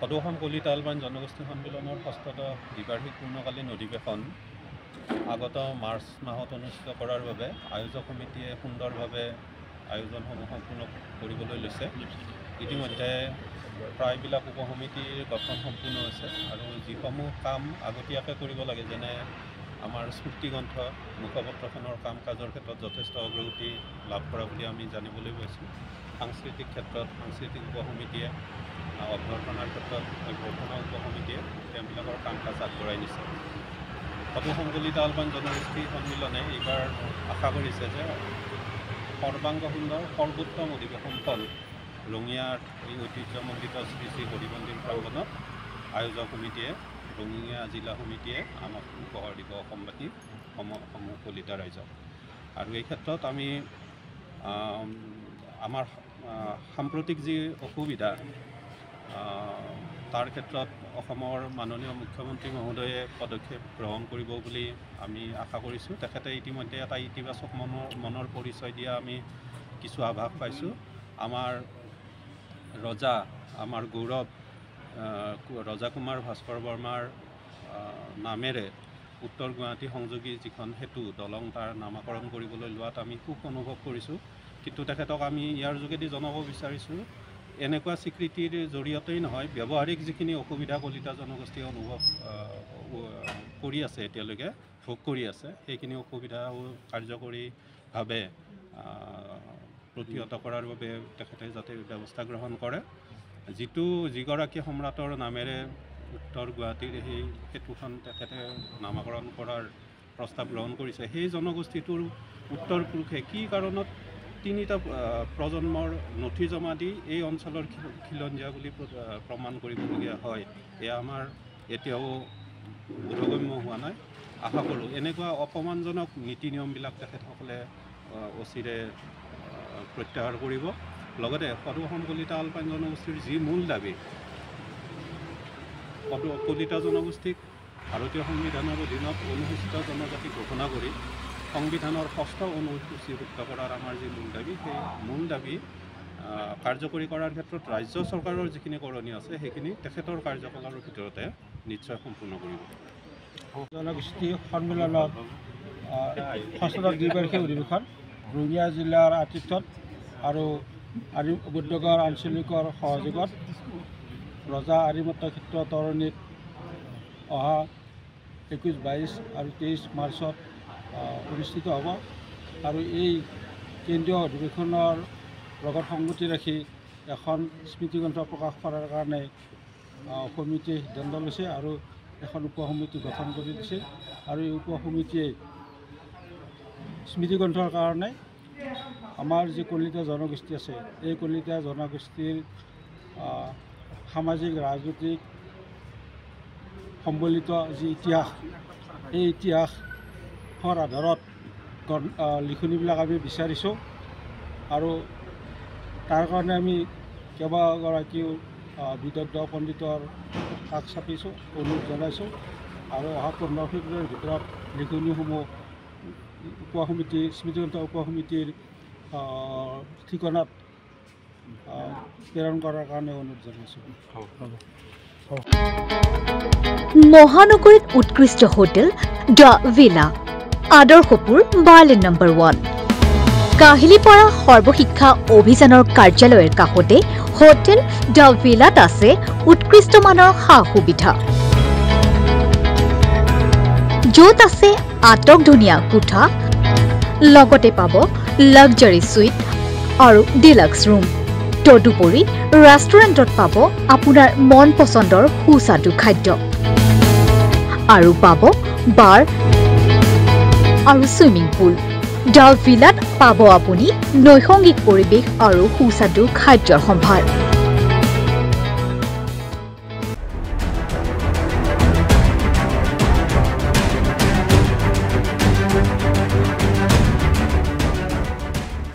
সদৌ অসম কলিতা আলবান জনগোষ্ঠী সন্মিলনৰ ৬ষ্ঠ দ্বিবাৰ্ষিক পূৰ্ণকালীন অধিৱেশন আগত মাৰ্চ মাহত অনুষ্ঠিত কৰাৰ বাবে আয়োজক সমিতিয়ে সুন্দৰভাৱে আয়োজনসমূহ সম্পূৰ্ণ কৰিবলৈ লৈছে। ইতিমধ্যে প্ৰায়বিলাক উপসমিতিৰ গঠন সম্পূৰ্ণ হৈছে আৰু যিসমূহ কাম আগতীয়াকৈ কৰিব লাগে, যেনে আমাৰ স্ফূৰ্তিগ্ৰন্থ মুখপত্ৰখনৰ কাম কাজৰ ক্ষেত্ৰত যথেষ্ট অগ্ৰগতি লাভ কৰা বুলি আমি জানিবলৈ পাইছোঁ। সাংস্কৃতিক ক্ষেত্ৰত সাংস্কৃতিক উপসমিতিয়ে, অভ্যৰ্থনাৰ ক্ষেত্ৰত অভ্যৰ্থনা উপসমিতিয়ে তেওঁবিলাকৰ কাম কাজ আগবঢ়াই নিছে। সদৌ অসম কলিতা আলবান জনগোষ্ঠী সন্মিলনে এইবাৰ আশা কৰিছে যে সৰ্বাংগ সুন্দৰ সৰ্বোত্তম অধিৱেশন ফল ৰঙিয়াৰ এই ঐতিহ্যমণ্ডিত শ্ৰী শ্ৰী হৰি মন্দিৰ প্ৰাংগণত আয়োজক সমিতিয়ে, ৰঙিয়া জিলা সমিতিয়ে আমাক উপহাৰ দিব অসমবাসী সমূহ কলিতা ৰাইজক। আৰু এই ক্ষেত্ৰত আমি আমাৰ সাম্প্ৰতিক যি অসুবিধা, তাৰ ক্ষেত্ৰত অসমৰ মাননীয় মুখ্যমন্ত্ৰী মহোদয়ে পদক্ষেপ গ্ৰহণ কৰিব বুলি আমি আশা কৰিছোঁ। তেখেতে ইতিমধ্যে এটা ইতিবাচক মনৰ পৰিচয় দিয়া আমি কিছু আভাস পাইছোঁ। আমাৰ ৰজা, আমাৰ গৌৰৱ ৰজা কুমাৰ ভাস্কৰ বৰ্মাৰ নামেৰে উত্তৰ গুৱাহাটী সংযোগী যিখন সেতু দলং, তাৰ নামাকৰণ কৰিবলৈ লোৱাত আমি সুখ অনুভৱ কৰিছোঁ। কিন্তু তেখেতক আমি ইয়াৰ যোগেদি জনাব বিচাৰিছোঁ, এনেকুৱা স্বীকৃতিৰ জৰিয়তেই নহয়, ব্যৱহাৰিক যিখিনি অসুবিধা কলিতা জনগোষ্ঠীয়ে অনুভৱ কৰি আছে, এতিয়ালৈকে ভোগ কৰি আছে, সেইখিনি অসুবিধাও কাৰ্যকৰীভাৱে প্ৰতিহত কৰাৰ বাবে তেখেতে যাতে ব্যৱস্থা গ্ৰহণ কৰে। যিগৰাকী সম্ৰাটৰ নামেৰে উত্তৰ গুৱাহাটীৰ সেই সেতুখন তেখেতে নামাকৰণ কৰাৰ প্ৰস্তাৱ গ্ৰহণ কৰিছে, সেই জনগোষ্ঠীটোৰ উত্তৰ পুৰুষে কি কাৰণত 3টা প্ৰজন্মৰ নথি জমা দি এই অঞ্চলৰ খিলঞ্জীয়া বুলি প্ৰমাণ কৰিবলগীয়া হয়, এয়া আমাৰ এতিয়াও বোধগম্য হোৱা নাই। আশা কৰোঁ এনেকুৱা অপমানজনক নীতি নিয়মবিলাক তেখেতসকলে অচিৰে প্ৰত্যাহাৰ কৰিব। লগতে সদৌ অসম কলিতা আলবান জনগোষ্ঠীৰ যি মূল দাবী, কলিতা জনগোষ্ঠীক ভাৰতীয় সংবিধানৰ অধীনত অনুসূচিত জনজাতি ঘোষণা কৰি সংবিধানৰ 6ষ্ঠ অনুসূচীভুক্ত কৰাৰ আমাৰ যি মূল দাবী, সেই মূল দাবী কাৰ্যকৰী কৰাৰ ক্ষেত্ৰত ৰাজ্য চৰকাৰৰ যিখিনি কৰণীয় আছে, সেইখিনি তেখেতৰ কাৰ্যকালৰ ভিতৰতে নিশ্চয় সম্পূৰ্ণ কৰিব। জনগোষ্ঠী সন্মিলনত 6ষ্ঠ দ্বিবাৰ্ষিক অধিৱেশন ৰঙিয়া জিলাৰ আতিথ্যত আৰু উপত্যকাৰ আঞ্চলিকৰ সহযোগত ৰজা আৰিমত্ত ক্ষেত্ৰ তৰণীত অহা 21, 22 আৰু 23 মাৰ্চত অনুষ্ঠিত হ'ব। আৰু এই কেন্দ্ৰীয় অধিৱেশনৰ লগত সংগতি ৰাখি এখন স্মৃতিগ্ৰন্থ প্ৰকাশ কৰাৰ কাৰণে সমিতিয়ে সিদ্ধান্ত লৈছে আৰু এখন উপসমিতি গঠন কৰি দিছে। আৰু এই উপসমিতিয়ে স্মৃতিগ্ৰন্থৰ কাৰণে আমাৰ যি কলিতা জনগোষ্ঠী আছে, এই কলিতা জনগোষ্ঠীৰ সামাজিক ৰাজনৈতিক সম্বলিত যি ইতিহাস, এই ইতিহাসৰ আধাৰত লিখনিবিলাক আমি বিচাৰিছোঁ। আৰু তাৰ কাৰণে আমি কেইবাগৰাকীও বিদগ্ধ পণ্ডিতৰ কাষ চাপিছোঁ, অনুৰোধ জনাইছোঁ। আৰু অহা 15 ফেব্ৰুৱাৰীৰ ভিতৰত লিখনিসমূহ উপসমিতি, স্মৃতিগ্ৰন্থ উপসমিতিৰ ঠিকনাত প্ৰেৰণ কৰাৰ কাৰণে অনুৰোধ জনাইছোঁ। মহানগৰীত উৎকৃষ্ট হোটেল দ্য ভিলা, আদৰ্শপুৰ, বাৰ্লিন নম্বৰ 1, কাহিলীপাৰা সৰ্বশিক্ষা অভিযানৰ কাৰ্যালয়ৰ কাষতে হোটেল দ্য ভিলাত আছে উৎকৃষ্ট মানৰ সা সুবিধা, য'ত আছে আটকধুনীয়া কোঠা, লগতে পাব লাক্সাৰী সুইট আৰু ডিলাক্স ৰুম। তদুপৰি ৰেষ্টুৰেণ্টত পাব আপোনাৰ মন পচন্দৰ সুস্বাদু খাদ্য আৰু পাব বাৰ আৰু ছুইমিং পুল। দ্য ভিলাত পাব আপুনি নৈসংগিক পৰিৱেশ আৰু সুস্বাদু খাদ্যৰ সম্ভাৰ।